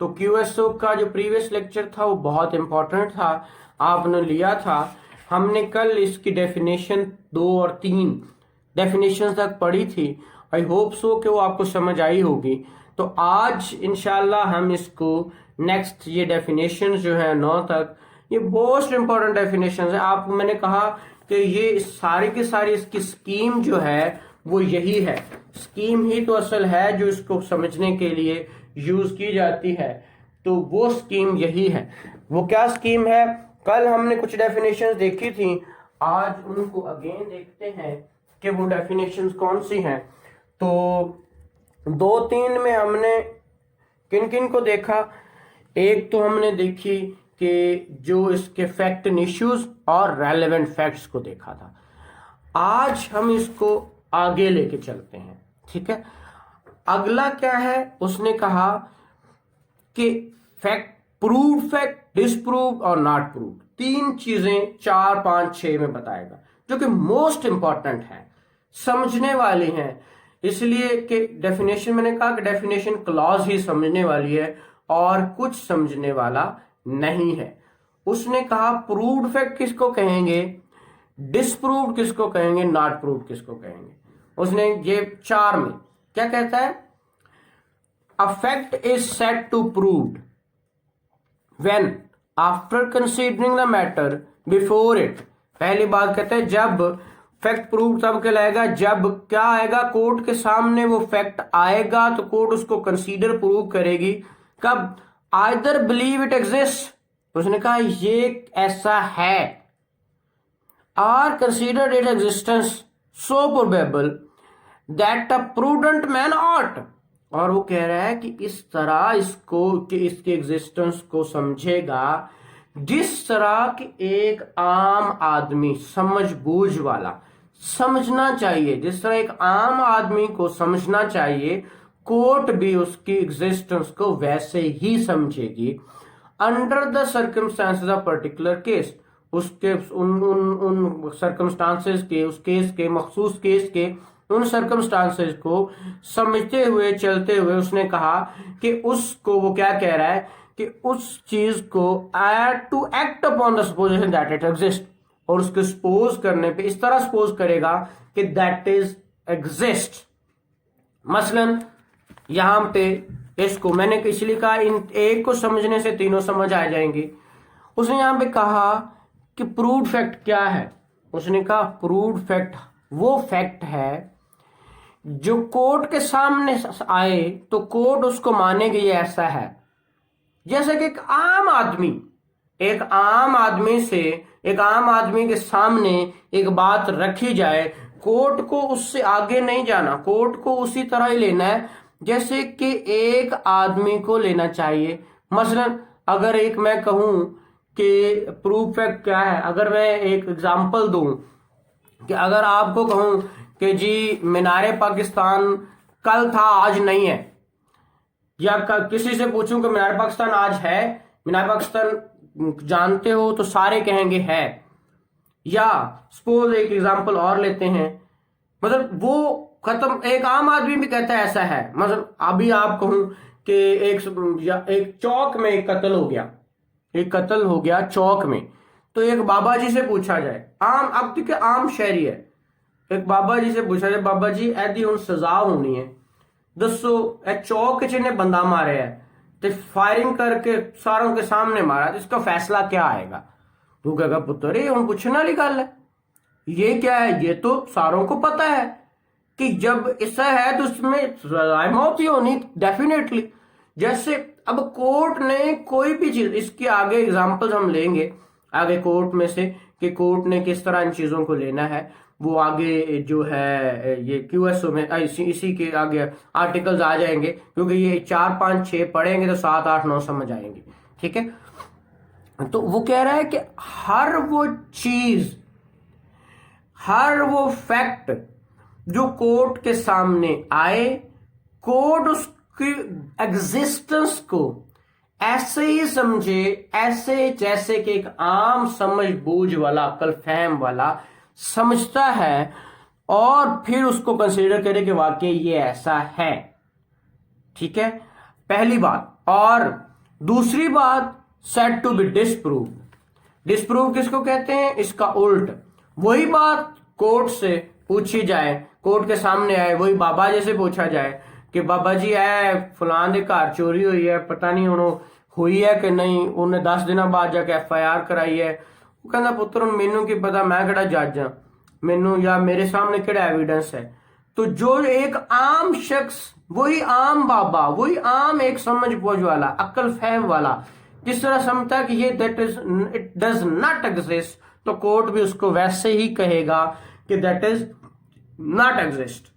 तो क्यूएसओ का जो प्रीवियस लेक्चर था वो बहुत इंपॉर्टेंट था, आपने लिया था। हमने कल इसकी डेफिनेशन 2 और 3 डेफिनेशन तक पढ़ी थी। आई होप सो कि वो आपको समझ आई होगी। तो आज इंशाल्लाह हम इसको नेक्स्ट ये डेफिनेशन जो है 9 तक, ये मोस्ट इंपॉर्टेंट डेफिनेशन है। आपको मैंने कहा कि ये सारी की सारी इसकी स्कीम जो है वो यही है। स्कीम ही तो असल है जो इसको समझने के लिए यूज की जाती है। तो वो स्कीम यही है। वो क्या स्कीम है? कल हमने कुछ डेफिनेशंस देखी थी, आज उनको अगेन देखते हैं कि वो डेफिनेशंस कौन सी हैं। तो 2-3 में हमने किन किन को देखा? एक तो हमने देखी कि जो इसके फैक्ट एंड इश्यूज और रेलेवेंट फैक्ट्स को देखा था। आज हम इसको आगे लेके चलते हैं, ठीक है। अगला क्या है? उसने कहा कि फैक्ट, प्रूव्ड फैक्ट, डिसप्रूव्ड और नॉट प्रूव्ड, 3 चीजें 4, 5, 6 में बताएगा, जो कि मोस्ट इंपॉर्टेंट है, समझने वाली हैं। इसलिए कि डेफिनेशन, मैंने कहा कि डेफिनेशन क्लॉज ही समझने वाली है और कुछ समझने वाला नहीं है। उसने कहा प्रूव्ड फैक्ट किसको कहेंगे, डिसप्रूव्ड किसको कहेंगे, नॉट प्रूव्ड किसको कहेंगे। उसने ये 4 में क्या कहता है? A fact is said to proved when after considering the matter before it। पहली बात कहते हैं जब फैक्ट प्रूव तब कहलाएगा जब क्या आएगा, कोर्ट के सामने वो फैक्ट आएगा तो कोर्ट उसको कंसीडर प्रूव करेगी। कब? आइदर बिलीव इट एग्जिस्ट, उसने कहा ये ऐसा है, और consider it existence so probable that a prudent man ought. और वो कह रहा है कि इस तरह इसको, कि इसके एग्जिस्टेंस को समझेगा जिस तरह कि एक आम आदमी, समझबूझ वाला समझना चाहिए, जिस तरह एक आम आदमी को समझना चाहिए, कोर्ट भी उसकी एग्जिस्टेंस को वैसे ही समझेगी। Under the circumstances of particular case, उसके उन सर्कमस्टांसेस के, उस केस के, मखसूस केस के उन सर्कमस्टांसेस को समझते हुए चलते हुए उसने कहा कि उसको, वो क्या कह रहा है कि उस चीज को to act upon the supposition that it exist, और उसको सपोज करने पे इस तरह सपोज करेगा कि दैट इज एग्जिस्ट। मसलन यहां पे इसको मैंने इसलिए कहा इन एक को समझने से तीनों समझ आ जाएंगे। उसने यहां पे कहा कि प्रूव्ड फैक्ट क्या है? उसने कहा प्रूव्ड फैक्ट वो फैक्ट है जो कोर्ट के सामने आए तो कोर्ट उसको मानेगी ये ऐसा है। जैसे कि एक आम आदमी से, एक आम आदमी के सामने एक बात रखी जाए, कोर्ट को उससे आगे नहीं जाना, कोर्ट को उसी तरह ही लेना है जैसे कि एक आदमी को लेना चाहिए। मसलन अगर एक मैं कहूं कि प्रूफ फैक्ट क्या है, अगर मैं एक एग्जांपल दूं कि अगर आपको कहूं कि जी मीनारे पाकिस्तान कल था आज नहीं है, या किसी से पूछूं कि मीनार पाकिस्तान आज है, मीनार पाकिस्तान जानते हो, तो सारे कहेंगे है। या सपोज एक एग्जांपल और लेते हैं, मतलब वो खत्म, एक आम आदमी भी कहता है ऐसा है। मतलब अभी आप कहूं कि एक चौक में एक कत्ल हो गया चौक में, तो एक बाबा जी से पूछा जाए, आम, अब तो क्या आम शहरी है, एक बाबा जी से पूछा जाए, बाबा जी ऐदी हुन सजा होनी है, दसो ए चौक च इन्हें बंदा मारे है तो फायरिंग करके सारों के सामने मारा, तो इसका फैसला क्या आएगा? तू कहेगा पुत्र ये हम पूछने वाली गल है, ये क्या है, ये तो सारों को पता है कि जब ऐसा है तो उसमें सजाए मौत ही होनी डेफिनेटली। जैसे अब कोर्ट ने कोई भी चीज, इसके आगे एग्जांपल्स हम लेंगे आगे कोर्ट में से कि कोर्ट ने किस तरह इन चीजों को लेना है, वो आगे जो है ये क्यूएसओ में इसी के आगे आर्टिकल्स आ जाएंगे, क्योंकि ये 4, 5, 6 पढ़ेंगे तो 7, 8, 9 समझ आएंगे, ठीक है। तो वो कह रहा है कि हर वो चीज, हर वो फैक्ट जो कोर्ट के सामने आए, कोर्ट उसकी एग्जिस्टेंस को ऐसे ही समझे, ऐसे जैसे कि एक आम समझ बूझ वाला, अक्ल फहम वाला समझता है, और फिर उसको कंसीडर करे कि वाकई ये ऐसा है, ठीक है, पहली बात। और दूसरी बात, said to be disprove. Disprove किसको कहते हैं? इसका उल्ट। वही बात कोर्ट से पूछी जाए, कोर्ट के सामने आए, वही बाबा जी से पूछा जाए कि बाबा जी है फलां दे घर चोरी हुई है, पता नहीं उन्होंने हुई है कि नहीं, उन्हें 10 दिन बाद जाके FIR कराई है। वो कहता पुत्र मैनू की पता, मैं केड़ा जज हाँ, मैनू या मेरे सामने केड़ा एविडेंस है। तो जो एक आम शख्स, वही आम बाबा, वही आम एक समझ बूझ वाला, अक्ल फहम वाला, जिस तरह समझता है कि ये that is it does not exist, तो कोर्ट भी उसको वैसे ही कहेगा कि दैट इज नॉट एग्जिस्ट।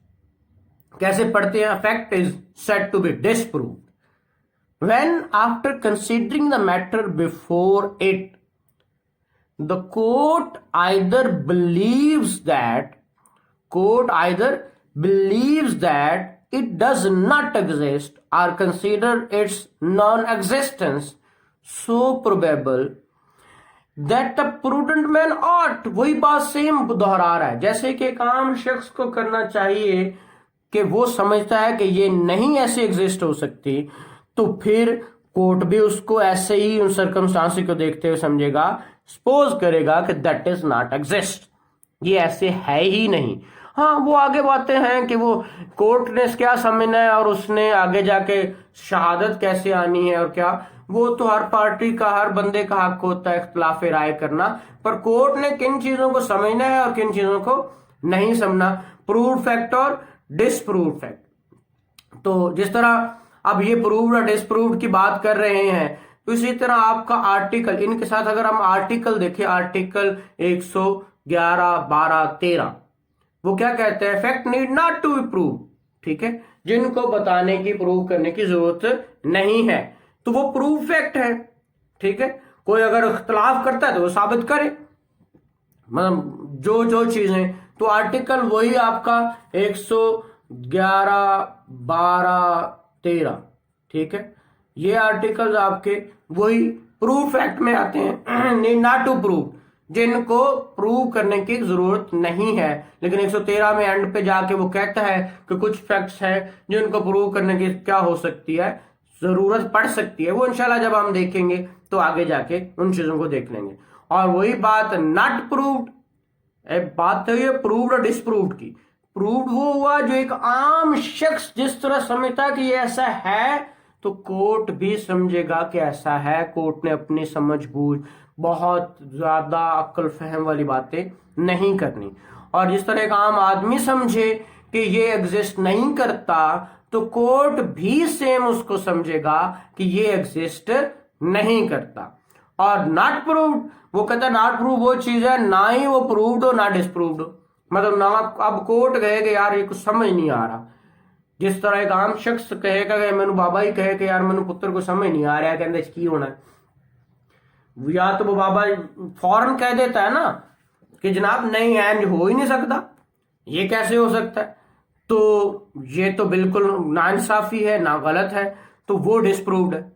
कैसे पढ़ते हैं? Fact is said to be disproved when after considering the matter before it the court either believes that it does not exist or consider its non-existence so probable that a prudent man ought, वही बात same दोहरा रहा है जैसे कि एक आम शख्स को करना चाहिए कि वो समझता है कि ये नहीं ऐसे एग्जिस्ट हो सकती, तो फिर कोर्ट भी उसको ऐसे ही उन सर्कमस्टांसेस को देखते हुए समझेगा, सपोज करेगा कि दैट इज नॉट एग्जिस्ट, ये ऐसे है ही नहीं। हाँ, वो आगे बातें हैं कि वो कोर्ट ने क्या समझना है और उसने आगे जाके शहादत कैसे आनी है और क्या, वो तो हर पार्टी का, हर बंदे का हक होता है इख्तिलाफ राय करना, पर कोर्ट ने किन चीजों को समझना है और किन चीजों को नहीं समझना, प्रूव्ड फैक्ट और डिसप्रूव्ड फैक्ट। तो जिस तरह अब ये प्रूव्ड और डिसप्रूव्ड की बात कर रहे हैं, तो इसी तरह आपका आर्टिकल, इनके साथ अगर हम आर्टिकल देखें, आर्टिकल 111, 12, 13, वो क्या कहते हैं? Fact need not to be prove, ठीक है, जिनको बताने की, प्रूव करने की जरूरत नहीं है, तो वो प्रूव फैक्ट है, ठीक है। कोई अगर इख्तलाफ करता है तो वो साबित करे, मतलब जो चीजें, तो आर्टिकल वही आपका 111, 12, 13, ठीक है, ये आर्टिकल्स आपके वही प्रूफ फैक्ट में आते हैं, नीड नॉट टू प्रूव, जिनको प्रूव करने की जरूरत नहीं है। लेकिन 113 में एंड पे जाके वो कहता है कि कुछ फैक्ट्स हैं जिनको प्रूव करने की क्या हो सकती है, जरूरत पड़ सकती है। वो इंशाल्लाह जब हम देखेंगे तो आगे जाके उन चीजों को देख लेंगे। और वही बात नॉट प्रूव्ड, बात है ये प्रूव्ड और डिसप्रूव्ड की। प्रूव्ड वो हुआ जो एक आम शख्स जिस तरह समझता कि ये ऐसा है, तो कोर्ट भी समझेगा कि ऐसा है। कोर्ट ने अपनी समझ बूझ, बहुत ज्यादा अक्ल फहम वाली बातें नहीं करनी। और जिस तरह एक आम आदमी समझे कि ये एग्जिस्ट नहीं करता, तो कोर्ट भी सेम उसको समझेगा कि ये एग्जिस्ट नहीं करता। और नॉट प्रूव्ड, वो कहता है नॉट प्रूव वो चीज है, ना ही वो प्रूव्ड हो ना डिसप्रूव्ड हो, मतलब ना अब कोर्ट कहेगा यार ये कुछ समझ नहीं आ रहा। जिस तरह एक आम शख्स कहेगा कि मैनू बाबा ही कहे कि यार मैनू पुत्र को समझ नहीं आ रहा, कहते की होना है, या तो वो बाबा फौरन कह देता है ना कि जनाब नहीं एंज हो ही नहीं सकता, ये कैसे हो सकता है, तो ये तो बिल्कुल नाइंसाफी है, ना गलत है, तो वो डिसप्रूव्ड है।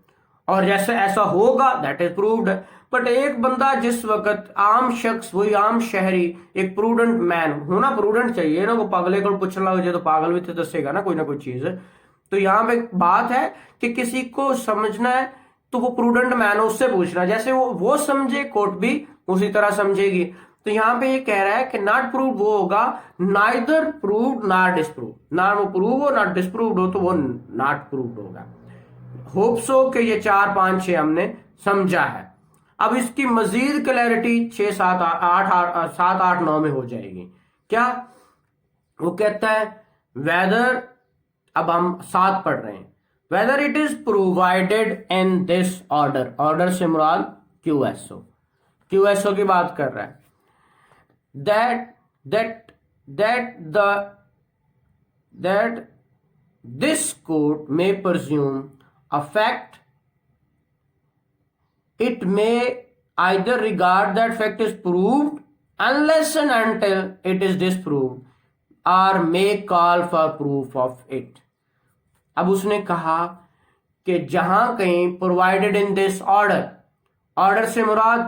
और जैसे ऐसा होगा दैट इज प्रूव्ड है। बट एक बंदा जिस वक्त आम शख्स, वही आम शहरी, एक प्रूडेंट मैन होना, प्रूडेंट चाहिए ना, वो पागले को पूछना लगे तो पागल भी तो दसेगा ना कोई चीज। तो यहाँ पे बात है कि किसी को समझना है तो वो प्रूडेंट मैन है, उससे पूछना, जैसे वो समझे कोर्ट भी उसी तरह समझेगी। तो यहाँ पे ये कह रहा है कि नॉट प्रूव वो होगा नाइदर प्रूव्ड नॉट डिसप्रूव, ना वो प्रूव हो ना डिसप्रूव्ड हो, तो वो नॉट प्रूव्ड होगा। होप सो कि ये 4, 5, 6 हमने समझा है। अब इसकी मजीद क्लैरिटी 6, 7, 8, 9 में हो जाएगी। क्या वो कहता है? वेदर, अब हम 7 पढ़ रहे हैं, whether it is provided in this order, order से मुराद QSO, QSO की बात कर रहा है, that this court may presume a fact, it may either regard that fact is proved unless and until it is disproved, or may call for proof of it। अब उसने कहा कि जहां कहीं provided in this order, order से मुराद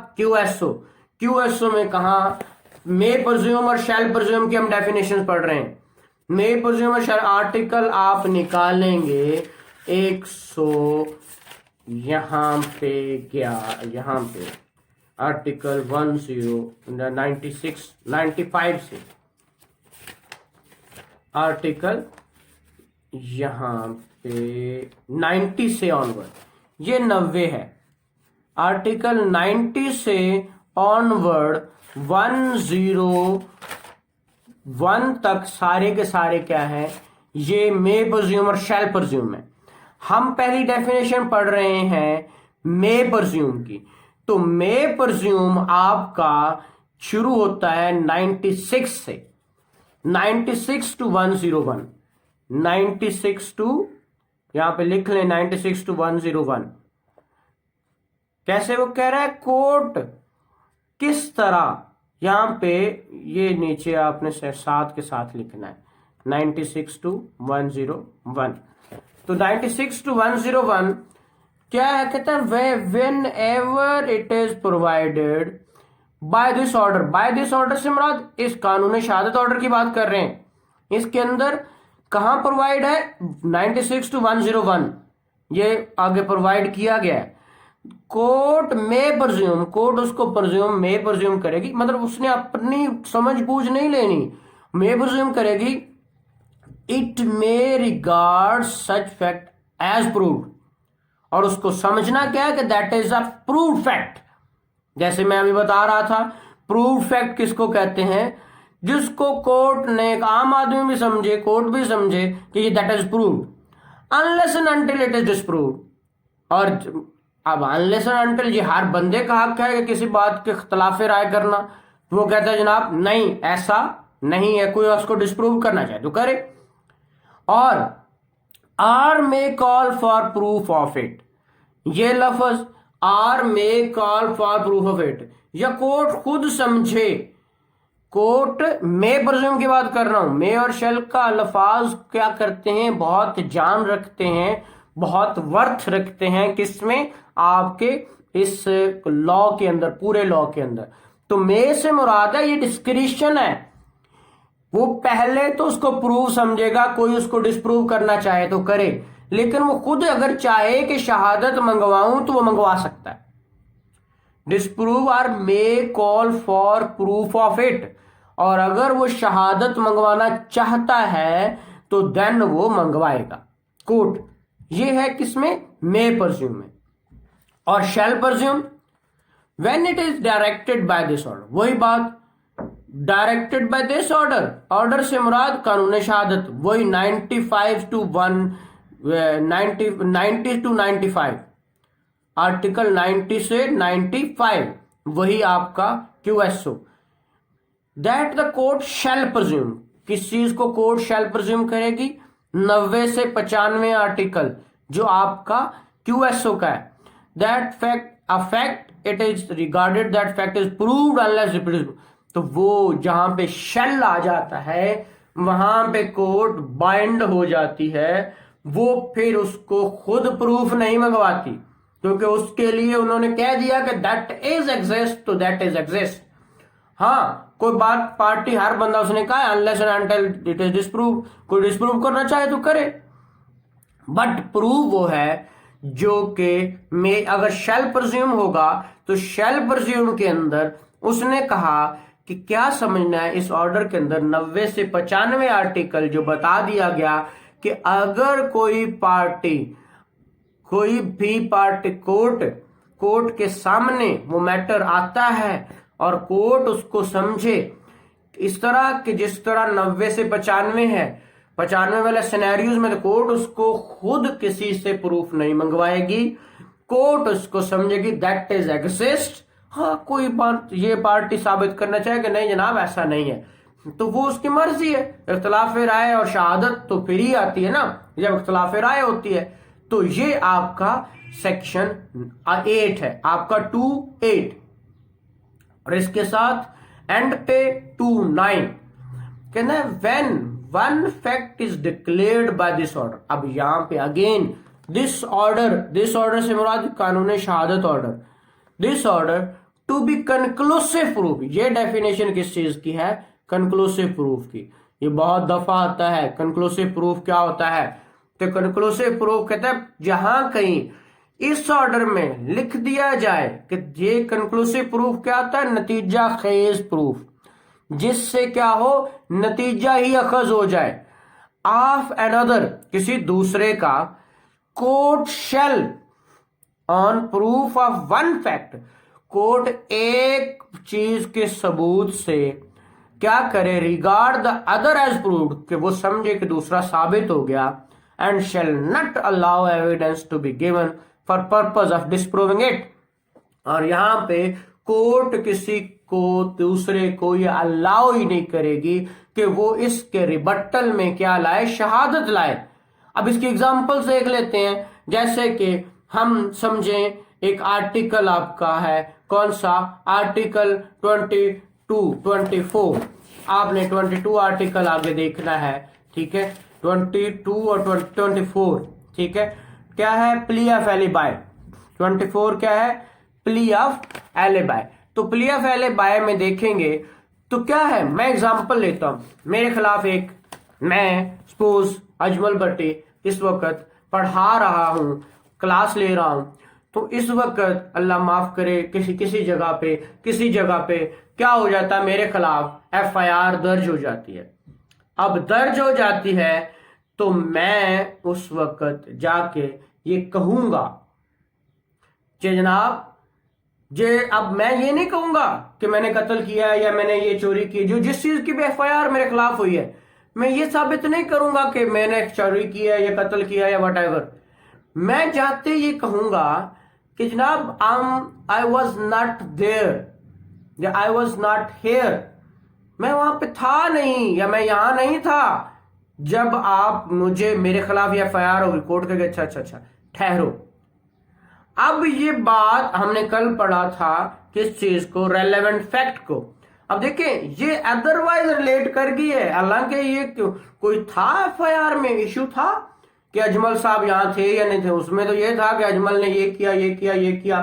QSO में कहा मे presume और शैल प्रिज्यूम की हम डेफिनेशन पढ़ रहे हैं। मे प्रिज्यूम और शैल आर्टिकल आप निकालेंगे यहाँ पे गया, यहाँ पे आर्टिकल 95 से आर्टिकल यहाँ पे 90 से ऑनवर्ड ये 90 है। आर्टिकल 90 से ऑनवर्ड 101 तक सारे के सारे क्या है, ये मे परज्यूम और शैल परज्यूम है। हम पहली डेफिनेशन पढ़ रहे हैं मे परज्यूम की। तो मे परज्यूम आपका शुरू होता है 96 से, 96 टू 101, 96 टू, यहां पे लिख लें 96 टू 101। कैसे वो कह रहा है, कोर्ट किस तरह, यहां पे ये नीचे आपने 7 के साथ लिखना है 96 टू 101। तो 96 टू 101 क्या है, कहता है whenever it is provided by this order. By this order से मुराद इस कानून शहादत ऑर्डर की बात कर रहे हैं। इसके अंदर कहां प्रोवाइड है, 96 टू 101 ये आगे प्रोवाइड किया गया है। कोर्ट में परज्यूम, कोर्ट उसको परज्यूम में परज्यूम करेगी, मतलब उसने अपनी समझ बूझ नहीं लेनी, में परज्यूम करेगी। It may regard such fact as proved, और उसको समझना क्या है कि that is a proved fact. जैसे मैं अभी बता रहा था, प्रूव्ड फैक्ट किसको कहते हैं, जिसको कोर्ट ने, एक आम आदमी भी समझे, कोर्ट भी समझे कि that is proved, unless and until it is disproved. और अब अनलेस एंड अनटिल ये हर बंदे का हक है कि किसी बात के खिलाफ राय करना। वो कहता है जनाब नहीं ऐसा नहीं है, कोई उसको डिस्प्रूव करना चाहे तो करे। और or may call for proof of it, ये लफ्ज or may call for proof of it, या कोर्ट खुद समझे, कोर्ट में परज्यूम की बात कर रहा हूं। मे और शेल का अल्फाज क्या करते हैं, बहुत जान रखते हैं, बहुत वर्थ रखते हैं, किसमें, आपके इस लॉ के अंदर, पूरे लॉ के अंदर। तो मे से मुराद है ये डिस्क्रिशन है, वो पहले तो उसको प्रूव समझेगा, कोई उसको डिस्प्रूव करना चाहे तो करे, लेकिन वो खुद अगर चाहे कि शहादत मंगवाऊं तो वो मंगवा सकता है। Disprove or may call for proof of it, और अगर वो शहादत मंगवाना चाहता है तो देन वो मंगवाएगा कोर्ट। ये है किसमें, मे परज्यूम में। और shall presume when it is directed by this order, वही बात, directed by this order, order से मुराद कानून शहादत, वही 95 टू 90 टू 95, आर्टिकल 90 से 95, वही आपका QSO। दैट द कोर्ट शैल परज्यूम, किस चीज को कोर्ट शैल परज्यूम करेगी, 90 से 95 आर्टिकल जो आपका QSO का है। That fact a fact it is regarded that fact is proved unless reputed. तो वो जहां पे शैल आ जाता है वहां पे कोर्ट बाइंड हो जाती है, वो फिर उसको खुद प्रूफ नहीं मंगवाती, क्योंकि उसके लिए उन्होंने कह दिया कि दैट इज एग्जिस्ट, तो दैट इज एग्जिस्ट। हाँ, कोई बात पार्टी, हर बंदा उसने कहा unless and until it is disprove, कोई डिस्प्रूव करना चाहे तो करे, बट प्रूव वो है जो कि में अगर शैल परज्यूम होगा तो शैल परज्यूम के अंदर उसने कहा कि क्या समझना है इस ऑर्डर के अंदर 90 से 95 आर्टिकल जो बता दिया गया कि अगर कोई पार्टी, कोई भी पार्टी कोर्ट के सामने वो मैटर आता है और कोर्ट उसको समझे इस तरह कि जिस तरह 90 से 95 है, 95 वाले सिनेरियोज में तो कोर्ट उसको खुद किसी से प्रूफ नहीं मंगवाएगी, कोर्ट उसको समझेगी दैट इज एग्जिस्ट। हाँ, कोई बात ये पार्टी साबित करना चाहे कि नहीं जनाब ऐसा नहीं है, तो वो उसकी मर्जी है। इख्तिलाफ राय और शहादत तो फिर ही आती है ना जब इख्तिलाफ राय होती है। तो ये आपका सेक्शन 8 है, आपका 2(8), और इसके साथ एंड पे 2(9) कहना है when one fact is declared by this order. अब यहां पे अगेन दिस ऑर्डर से मुराद कानून शहादत order, this order to be conclusive proof. ये डेफिनेशन किस चीज की है, कंक्लूसिव प्रूफ की। ये बहुत दफा आता है। कंक्लूसिव प्रूफ क्या होता है, तो कंक्लूसिव प्रूफ कहता है जहां कहीं इस ऑर्डर में लिख दिया जाए कि ये कंक्लूसिव प्रूफ क्या होता है, नतीजा खेज प्रूफ, जिससे क्या हो, नतीजा ही अखज हो जाए ऑफ एनदर, किसी दूसरे का, court shall on proof of one fact, court एक चीज के सबूत से क्या करे, regard the other as proved, कि वो समझे कि दूसरा साबित हो गया, and shall not allow evidence to be given for purpose of disproving it. और यहां पे कोर्ट किसी को, दूसरे को ये अलाउ ही नहीं करेगी कि वो इसके रिबट्टल में क्या लाए, शहादत लाए। अब इसकी एग्जांपल्स देख लेते हैं। जैसे कि हम समझें एक आर्टिकल आपका है, कौन सा आर्टिकल 22-24, आपने 22 आर्टिकल आगे देखना है, ठीक है, 22 और 24, ठीक है, क्या है, प्ली ऑफ एलिबाई, 24 क्या है, प्ली ऑफ एलिबाई। तो प्ली ऑफ एलिबाई में देखेंगे तो क्या है, मैं एग्जांपल लेता हूं, मेरे खिलाफ एक, मैं सपोज अजमल भट्टी इस वक्त पढ़ा रहा हूं, क्लास ले रहा हूं, तो इस वक्त अल्लाह माफ करे किसी जगह पे क्या हो जाता है, मेरे खिलाफ एफआईआर दर्ज हो जाती है। अब दर्ज हो जाती है तो मैं उस वक्त जाके ये कहूंगा कि जनाब जे, अब मैं ये नहीं कहूंगा कि मैंने कत्ल किया है या मैंने ये चोरी की, जो जिस चीज की भी एफआईआर मेरे खिलाफ हुई है, मैं ये साबित नहीं करूंगा कि मैंने चोरी किया है या कत्ल किया है या वट। मैं जाते ये कहूंगा कि जनाब आई वॉज नॉट देयर या आई वॉज नॉट हेयर, मैं वहां पे था नहीं या मैं यहां नहीं था जब आप मुझे, मेरे खिलाफ ये एफआईआर होगी। कोर्ट कहेगा अच्छा ठहरो। अब ये बात हमने कल पढ़ा था, किस चीज को, रेलेवेंट फैक्ट को। अब देखें ये अदरवाइज रिलेट कर गई है, हालांकि ये कोई था एफआईआर में, इशू था कि अजमल साहब यहां थे या नहीं थे, उसमें तो ये था कि अजमल ने ये किया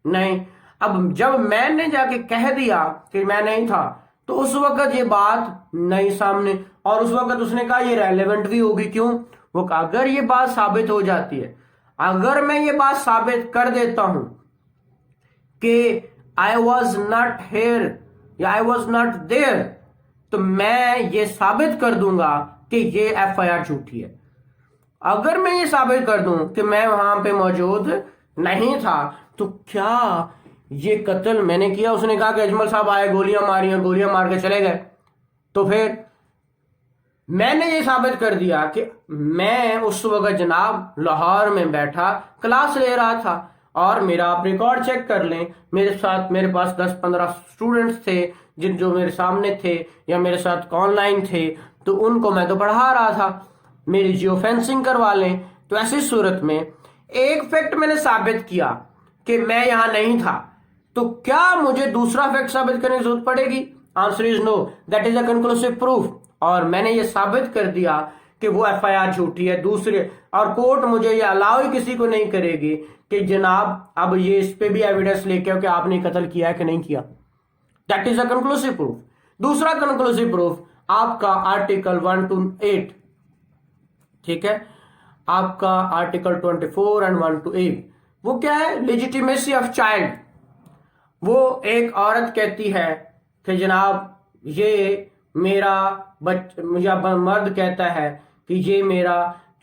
नहीं। अब जब मैंने जाके कह दिया कि मैं नहीं था, तो उस वक्त ये बात नहीं सामने, और उस वक्त उसने कहा ये रेलेवेंट भी होगी। क्यों? वो अगर ये बात साबित हो जाती है, अगर मैं ये बात साबित कर देता हूं कि आई वॉज नॉट हेयर या आई वॉज नॉट देयर, तो मैं ये साबित कर दूंगा कि ये एफआईआर झूठी है। अगर मैं ये साबित कर दूं कि मैं वहां पे मौजूद नहीं था, तो क्या ये कत्ल मैंने किया? उसने कहा कि अजमल साहब आए, गोलियां मार के चले गए, तो फिर मैंने ये साबित कर दिया कि मैं उस वक्त जनाब लाहौर में बैठा क्लास ले रहा था, और मेरा आप रिकॉर्ड चेक कर लें, मेरे पास 10-15 स्टूडेंट्स थे जो मेरे सामने थे या मेरे साथ ऑनलाइन थे, तो उनको मैं तो पढ़ा रहा था, मेरी जियो फेंसिंग करवा लें। तो ऐसी सूरत में एक फैक्ट मैंने साबित किया कि मैं यहां नहीं था, तो क्या मुझे दूसरा फैक्ट साबित करने की जरूरत पड़ेगी? Answer is no, that is a conclusive proof. और मैंने ये साबित कर दिया कि वो एफआईआर झूठी है दूसरे, और कोर्ट मुझे ये अलाउ ही किसी को नहीं करेगी कि जनाब अब ये इस पे भी एविडेंस लेके आओ कि आपने कत्ल किया है कि नहीं किया। That is a conclusive proof. दूसरा कंक्लूसिव प्रूफ आपका आर्टिकल 1-8, ठीक है, आपका आर्टिकल 24 एंड 1-8, वो क्या है? Legitimacy of child. वो एक औरत कहती है कि जनाब ये मेरा मुझे मर्द कहता है कि ये मेरा,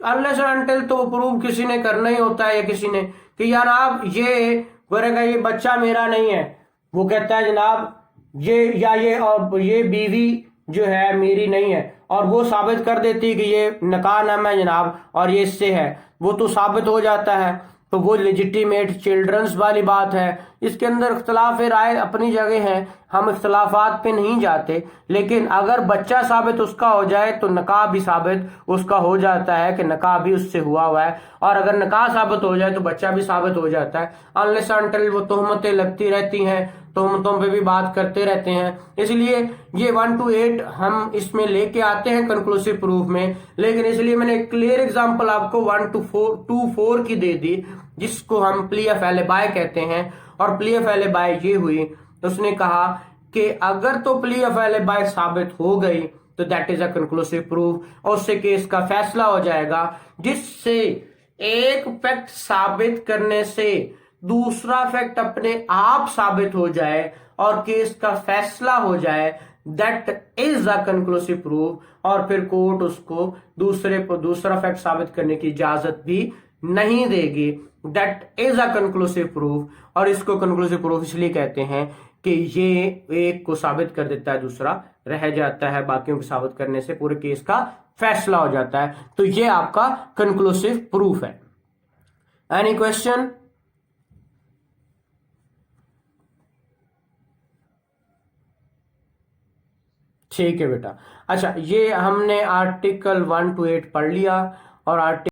अनलेस और अनटिल तो प्रूव किसी ने करना ही होता है, या किसी ने कि यार आप ये करेगा, ये बच्चा मेरा नहीं है। वो कहता है जनाब ये बीवी जो है मेरी नहीं है, और वो साबित कर देती है कि ये नकाहनामा है जनाब और ये इससे है, वो तो साबित हो जाता है। तो वो लेजिटिमेट चिल्ड्रंस वाली बात है। इसके अंदर इख्तलाफ राय अपनी जगह है, हम इख्तलाफात पे नहीं जाते, लेकिन अगर बच्चा साबित उसका हो जाए तो नकाह भी साबित उसका हो जाता है कि नकाह भी उससे हुआ है, और अगर नकाह साबित हो जाए तो बच्चा भी साबित हो जाता है। अनलेस अनटिल वो तोहमतें लगती रहती हैं, तोहमतों पे भी बात करते रहते हैं। इसलिए ये 1-8 हम इसमें लेके आते हैं कंक्लूसिव प्रूफ में, लेकिन इसलिए मैंने क्लियर एग्जांपल आपको 1-4 की दे दी, जिसको हम प्ली ऑफ एलिबाई कहते हैं। और प्ली ऑफ एलिबाई ये हुई, तो उसने कहा कि अगर तो प्ली ऑफ एलिबाई साबित हो गई तो that is a conclusive proof, और उससे केस का फैसला हो जाएगा, जिससे एक फैक्ट साबित करने से दूसरा फैक्ट अपने आप साबित हो जाए और केस का फैसला हो जाए, that is a conclusive proof. और फिर कोर्ट उसको दूसरा फैक्ट साबित करने की इजाजत भी नहीं देगी, that is a conclusive proof. और इसको कंक्लूसिव प्रूफ इसलिए कहते हैं कि ये एक को साबित कर देता है, दूसरा रह जाता है, बाकियों को साबित करने से पूरे केस का फैसला हो जाता है। तो ये आपका कंक्लूसिव प्रूफ है। Any question? ठीक है बेटा। अच्छा, ये हमने आर्टिकल 1 to 8 पढ़ लिया और आर्टिकल